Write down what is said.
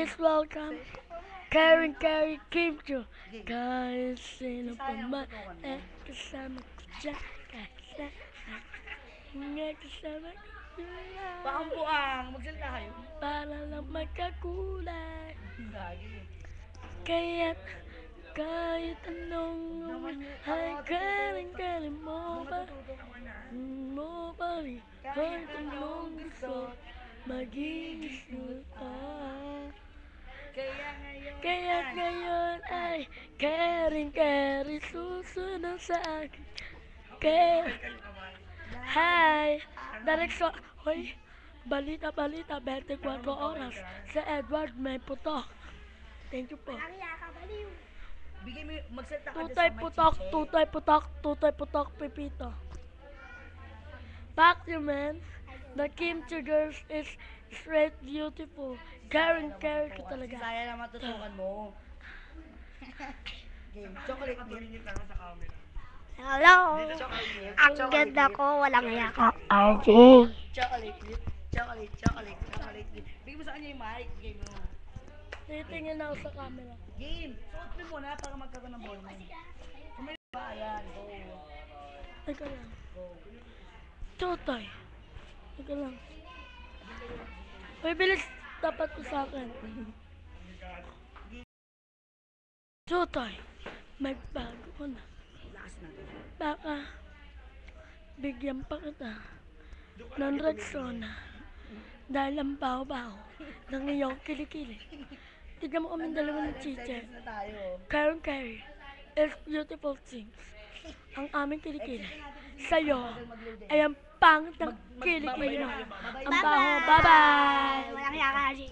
Please welcome Karen Kimcho. Kahit sino pa man kasama ko siya. Kahit kasama ko siya. Bakang buang, magsalita kayo. Para lang magkakulay. Kaya't kahit anong ay Karen mo ba? Mo ba rin? Kahit anong gusto maging gusto. Kaya't ngayon ay Karen susunod sa akin. Hi! Direksyon, hoy! Balita, 24 oras sa Edward may putok. Thank you po. Bigay mo, magsalita ka Tutay putok, pipito. Back to man, the Kimchi girls is straight beautiful. Karen ka talaga. Saya na matutukan mo. Game, chocolate milk. Hello! Ang ganda ko, walang hiya ko. Chocolate milk. Chocolate milk. Bigay mo sa kanya yung mic. Game mo. Titingin ako sa camera. Game, suot mo muna para magkaroon ng ball mo. Kumay ba? Ayan, go. Teka lang. Tutay. Teka lang. Uy, bilis. Dapat ko sa akin. Tutay. May bago ko na. Lakas natin. Baka bigyan pa kita ng Rexona dahil ang baho-baho ng iyong kilikili. Tignan mo kaming dalawa ng chiche. Na tayo. Karen is beautiful things. Ang aming kilikili. Sa'yo ay ang pangit ng kilikili. Ang baho. Bye-bye! Walang hiya ka, Haji.